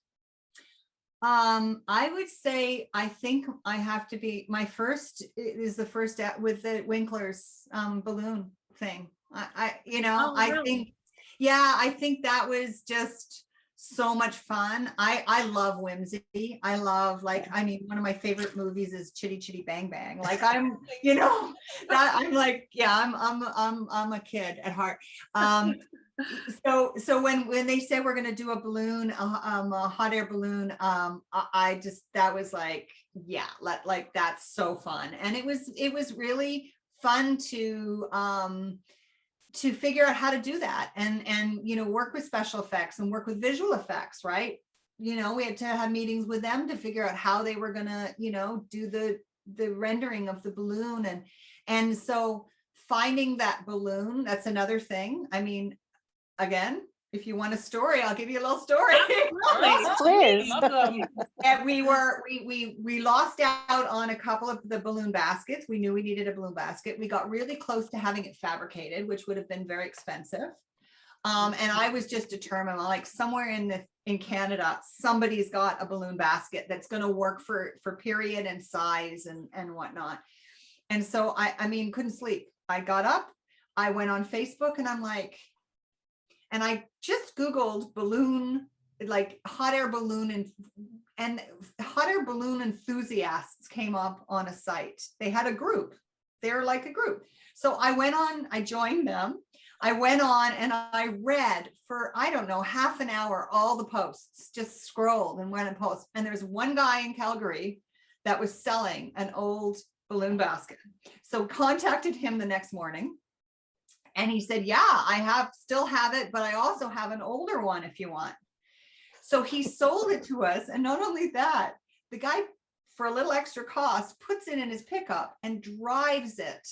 I would say, I think I have to be, my first is the first with the Winkler's balloon thing. I really? think, yeah, I think that was just so much fun. I love whimsy. I love, like, I mean, one of my favorite movies is Chitty Chitty Bang Bang. Like, I'm, you know, that I'm like, yeah, I'm a kid at heart. So when they said we're going to do a balloon, a hot air balloon, I just, that was like, yeah, like that's so fun. And it was really fun to figure out how to do that, and you know, work with special effects and work with visual effects, right? You know, we had to have meetings with them to figure out how they were gonna, you know, do the rendering of the balloon, and so finding that balloon, that's another thing. I mean, again, if you want a story, I'll give you a little story. Please. Love them. And we lost out on a couple of the balloon baskets. We knew we needed a balloon basket. We got really close to having it fabricated, which would have been very expensive. And I was just determined, like, somewhere in Canada, somebody's got a balloon basket that's going to work for period and size and whatnot. And so I mean, couldn't sleep. I got up, I went on Facebook, and I'm like, and I just Googled balloon, like hot air balloon, and hot air balloon enthusiasts came up on a site. They had a group. They're like a group. So I went on, I joined them. I went on and I read for, I don't know, half an hour, all the posts, just scrolled and went and post. And there's one guy in Calgary that was selling an old balloon basket. So contacted him the next morning. And he said, yeah, I still have it, but I also have an older one if you want. So he sold it to us. And not only that, the guy, for a little extra cost, puts it in his pickup and drives it.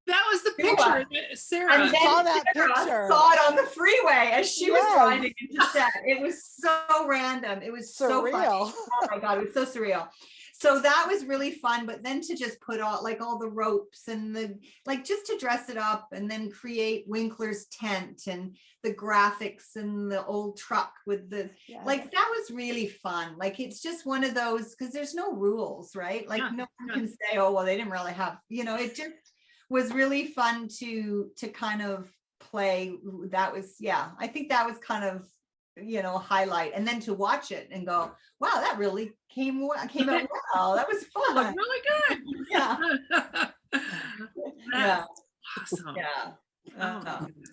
That was the picture, Sarah. And then saw that Sarah picture. saw it on the freeway as she was Yes. driving into set. It was so random. It was so funny. Surreal. Oh my God, it was so surreal. So that was really fun. But then to just put all like all the ropes and the like, just to dress it up and then create Winkler's tent and the graphics and the old truck with the Yes. like, that was really fun. Like, it's just one of those, because there's no rules, right? Like Yeah, no one yeah. can say, oh, well, they didn't really have, it just was really fun to kind of play. That was, yeah, I think that was kind of, a highlight. And then to watch it and go, wow, that really came out well. That was Looked fun. really good. Yeah. That's Yeah. awesome. Yeah. Oh, my goodness.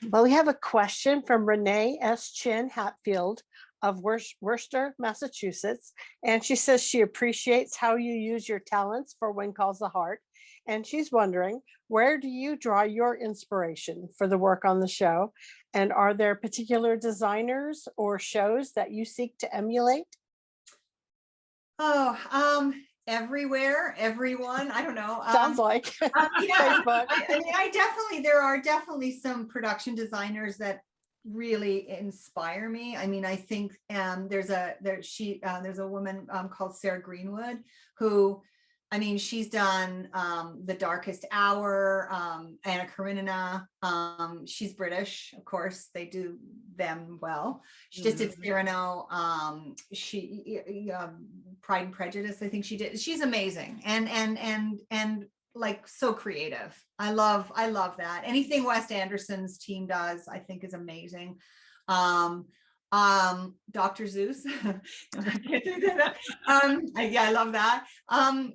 Well, we have a question from Renee S. Chin Hatfield of Worcester, Massachusetts. And she says she appreciates how you use your talents for When Calls the Heart. And she's wondering, where do you draw your inspiration for the work on the show? And are there particular designers or shows that you seek to emulate? Oh, everywhere, everyone. I don't know. Sounds like Yeah, Facebook. I mean, there are definitely some production designers that really inspire me. I mean, I think there's a woman called Sarah Greenwood who, I mean, she's done The Darkest Hour, Anna Karenina. She's British, of course. They do them well. She just did Cyrano. She Pride and Prejudice, I think she did. She's amazing and like so creative. I love that. Anything Wes Anderson's team does, I think, is amazing. Dr. Zeus. Yeah, I love that.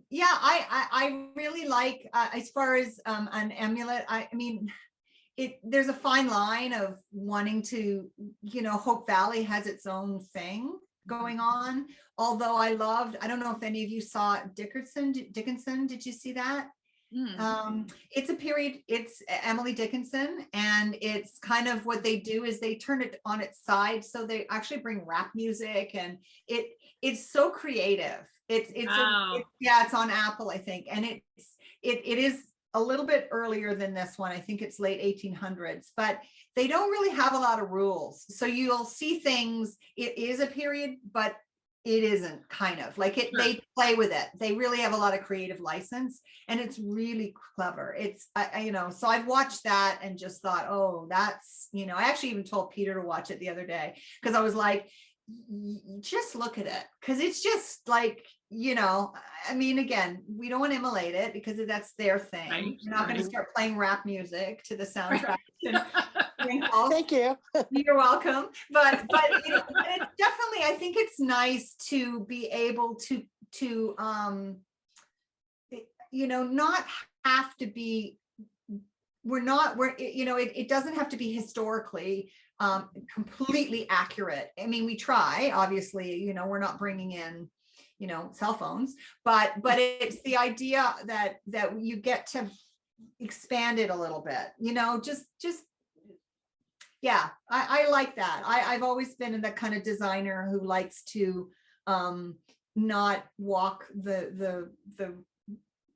Yeah, I really like as far as an amulet. I mean, there's a fine line of wanting to, Hope Valley has its own thing going on. Although I don't know if any of you saw Dickinson. Did you see that? It's Emily Dickinson, and it's kind of what they do is they turn it on its side. So they actually bring rap music, and it's so creative. It's on Apple, I think. And it is a little bit earlier than this one. I think it's late 1800s, but they don't really have a lot of rules. So you'll see things, it is a period, but it isn't, kind of like it. Sure. They play with it. They really have a lot of creative license, and it's really clever. It's, so I've watched that and just thought, oh, that's, I actually even told Peter to watch it the other day, because I was like, just look at it. Cause it's just like, I mean, again, we don't want to emulate it because that's their thing. Right. You're not going to start playing rap music to the soundtrack. Thank you. You're welcome. But it's definitely, I think it's nice to be able to not have to be, it doesn't have to be historically completely accurate. I mean, we try, obviously, we're not bringing in, cell phones, but it's the idea that you get to expand it a little bit, just yeah, I like that. I've always been the kind of designer who likes to not walk the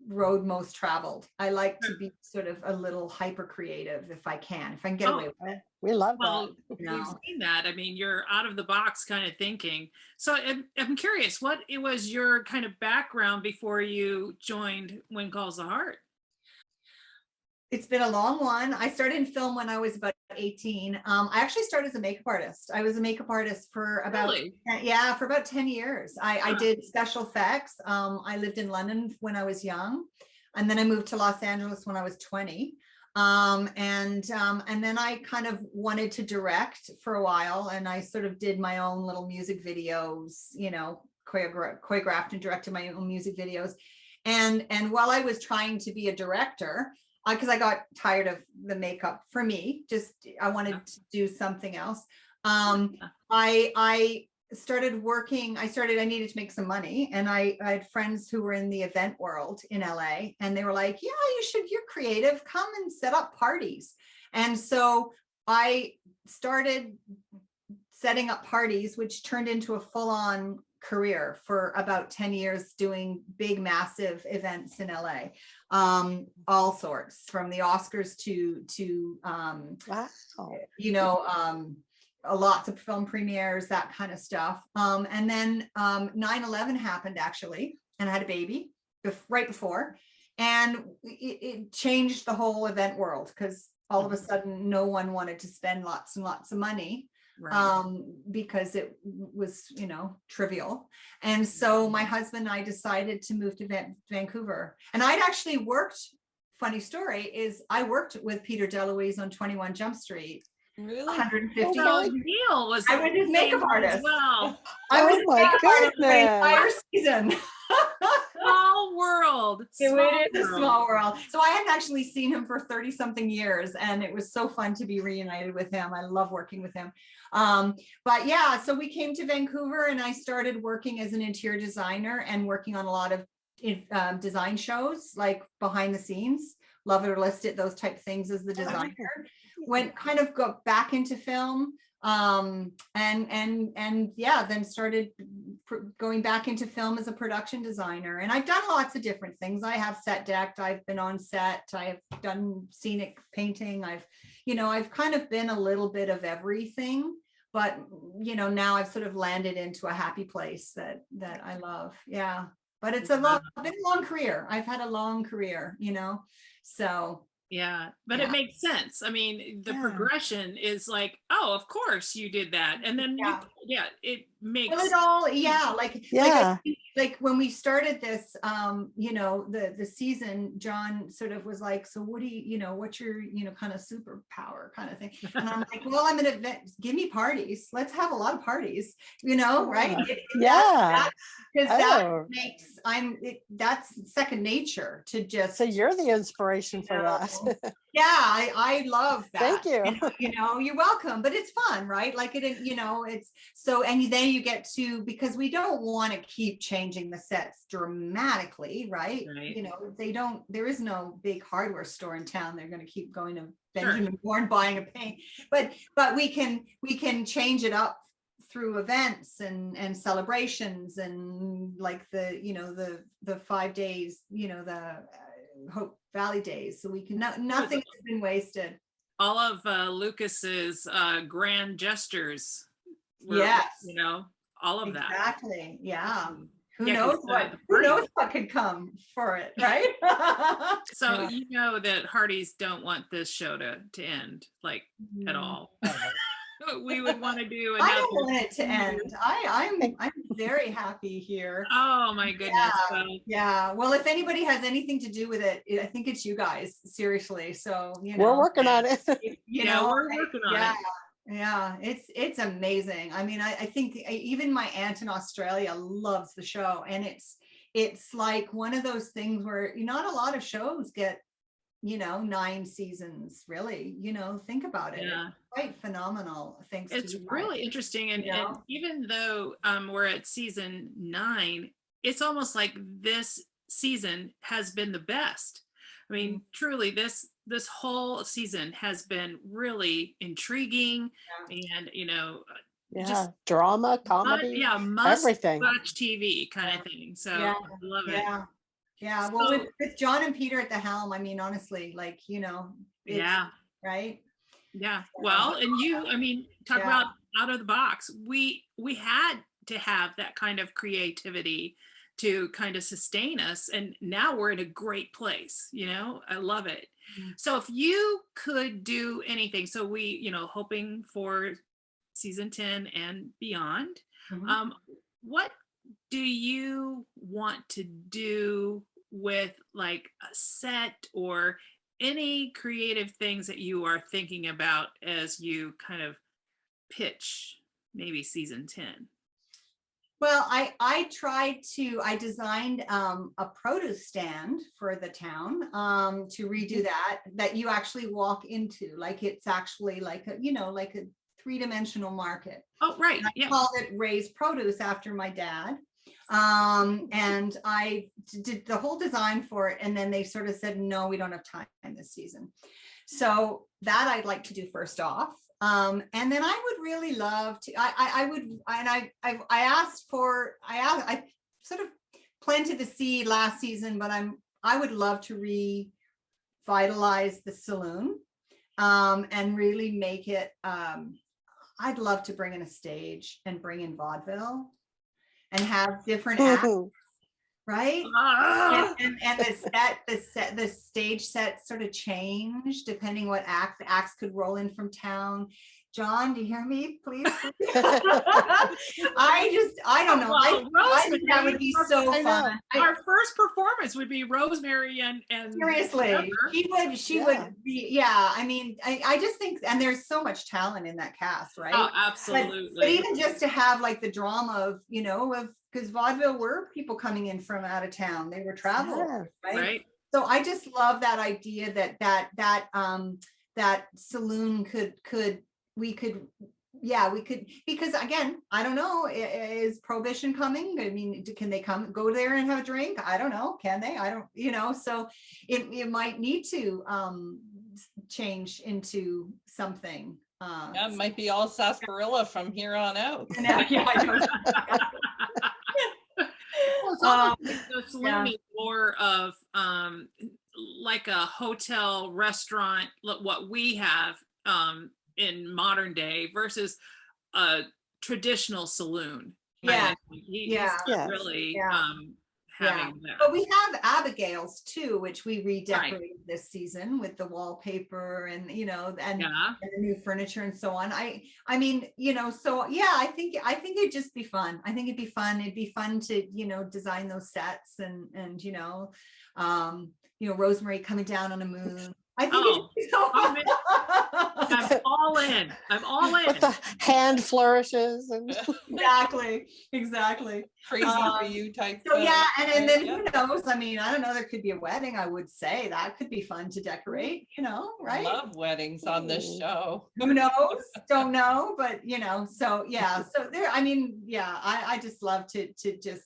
road most traveled. I like to be sort of a little hyper creative if I can get away with it. We love that. You We've seen that. I mean, you're out of the box kind of thinking. So I'm curious, what it was your kind of background before you joined When Calls the Heart? It's been a long one. I started in film when I was about 18. I actually started as a makeup artist. I was a makeup artist for about, for about 10 years. I did special effects. I lived in London when I was young, and then I moved to Los Angeles when I was 20. And then I kind of wanted to direct for a while, and I sort of did my own little music videos, choreographed and directed my own music videos. And while I was trying to be a director, because I got tired of the makeup for me. Just I wanted to do something else. I started working. I needed to make some money, and I had friends who were in the event world in LA, and they were like, "Yeah, you're creative. Come and set up parties." And so I started setting up parties, which turned into a full-on career for about 10 years, doing big, massive events in LA, all sorts, from the Oscars to Wow. lots of film premieres, that kind of stuff. And then 9/11 happened, actually, and I had a baby right before, and it changed the whole event world, because all of a sudden no one wanted to spend lots and lots of money. Right. Because it was, trivial. And so my husband and I decided to move to Vancouver. And I'd actually worked, funny story is, I worked with Peter DeLuise on 21 Jump Street. Really? 150 Oh dollars. Gail was I was his makeup as artist. well. I was Oh his my makeup artist for the entire goodness. season. Small world. It is a small world. So I hadn't actually seen him for 30 something years, and it was so fun to be reunited with him. I love working with him. But yeah, so we came to Vancouver, and I started working as an interior designer and working on a lot of design shows, like behind the scenes, Love It or List It, those type things as the designer. Got back into film, and then started going back into film as a production designer. And I've done lots of different things. I have set decked, I've been on set, I have done scenic painting, I've kind of been a little bit of everything. But now I've sort of landed into a happy place that I love. Yeah, but it's been a long career. I've had a long career, so. Yeah, but Yeah. it makes sense. I mean, the Yeah. progression is like, oh, of course you did that. And then it makes Well, it all, yeah, Yeah. like when we started this, the season, John sort of was like, so what do what's your, kind of superpower kind of thing. And I'm like, well, I'm gonna give me parties. Let's have a lot of parties, right? Yeah. Because Oh. that's second nature to just. So you're the inspiration for that. Yeah, I love that. Thank you. You're welcome, but it's fun, right? Like it's so, and then you get to, because we don't want to keep changing the sets dramatically, right? Right. There is no big hardware store in town. They're going to keep going to Benjamin Bourne buying a paint, but we can change it up through events and celebrations, and like the 5 days, the Hope Valley days, so we can nothing has been wasted. All of Lucas's grand gestures were, yes, all of that. Exactly. Yeah. Who Yeah, knows what could come for it, right? So that Hearties don't want this show to end, like, at all. We would want to do another. I don't want it to end. I'm very happy here. Oh my goodness. Yeah. Well, if anybody has anything to do with it, I think it's you guys, seriously. So we're working on it. We're working on it. Yeah, it's amazing. I mean, I think even my aunt in Australia loves the show, and it's like one of those things where not a lot of shows get 9 seasons, really. Think about it. Yeah. It's quite phenomenal. It's really interesting, and even though we're at season 9, it's almost like this season has been the best. I mean, truly, this whole season has been really intriguing, and just drama, comedy, everything. Watch TV kind of thing. So I love it. Yeah. Well, with John and Peter at the helm, I mean, honestly, right? Yeah. Well, and talk about out of the box. We had to have that kind of creativity to kind of sustain us, and now we're in a great place. I love it. So if you could do anything, so we hoping for season 10 and beyond, what do you want to do with like a set or any creative things that you are thinking about as you kind of pitch maybe season 10? Well, I designed a produce stand for the town to redo that you actually walk into, like it's actually like a, like a three-dimensional market. Oh, right. And I Yeah. called it Raised Produce after my dad. And I did the whole design for it. And then they sort of said, no, we don't have time this season. So that I'd like to do first off. And then I would really love to, I sort of planted the seed last season, but I would love to revitalize the saloon and really make it, I'd love to bring in a stage and bring in vaudeville and have different acts, right? And the stage set sort of change depending what the acts could roll in from town. John, do you hear me? Please. I don't know. I think that would be so fun. Our first performance would be Rosemary and seriously, she would be, yeah. I mean, I just think, and there's so much talent in that cast, right? Oh, absolutely. But even just to have like the drama of, because vaudeville were people coming in from out of town, they were travelers, right? So I just love that idea that saloon we could, because again, I don't know, is prohibition coming? I mean, can they go there and have a drink? I don't know. Can they? I don't, so it might need to change into something. Yeah, it might be all sarsaparilla from here on out. Yeah, I know. Well, it's almost like the saloon is more of like a hotel restaurant, what we have in modern day versus a traditional saloon. Yeah. He's really having that. But we have Abigail's too, which we redecorated this season with the wallpaper and and the new furniture and so on. I mean, so yeah, I think it'd just be fun. I think it'd be fun. It'd be fun to design those sets and Rosemary coming down on a moon. I think I'm all in. I'm all in. With the hand flourishes and exactly. Crazy for you type. So yeah, and then who knows? I mean, I don't know. There could be a wedding. I would say that could be fun to decorate. Right? Love weddings on this show. Who knows? Don't know, but So yeah. So there. I mean, yeah. I just love to just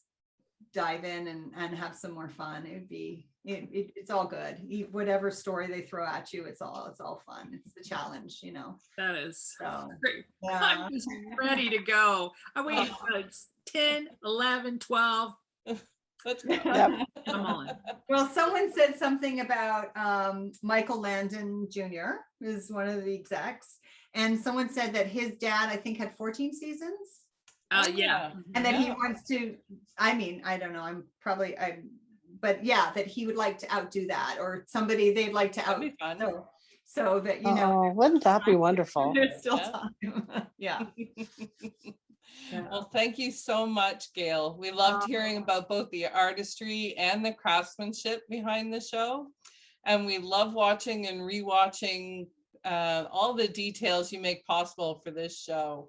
dive in and have some more fun. It'd be. It's all good. Whatever story they throw at you, it's all fun. It's the challenge, That is so great. Yeah. I'm just ready to go. I wait. It's 10, 11, 12. Let's go. Come on. Well, someone said something about Michael Landon Jr. is one of the execs, and someone said that his dad, I think, had 14 seasons. Yeah. And that he wants to. I mean, I don't know. But yeah, that he would like to outdo that, or somebody they'd like to outdo. So that wouldn't that be wonderful? There's still time. Yeah. Well, thank you so much, Gail. We loved hearing about both the artistry and the craftsmanship behind the show, and we love watching and rewatching all the details you make possible for this show.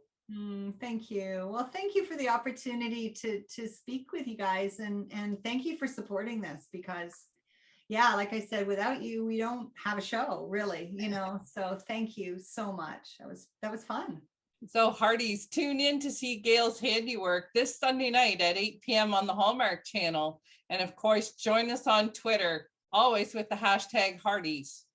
Thank you. Well, thank you for the opportunity to speak with you guys, and thank you for supporting this, because like I said, without you, we don't have a show, really, so thank you so much. That was fun. So Hearties, tune in to see Gail's handiwork this Sunday night at 8 p.m. on the Hallmark channel. And of course, join us on Twitter, always with the hashtag Hearties.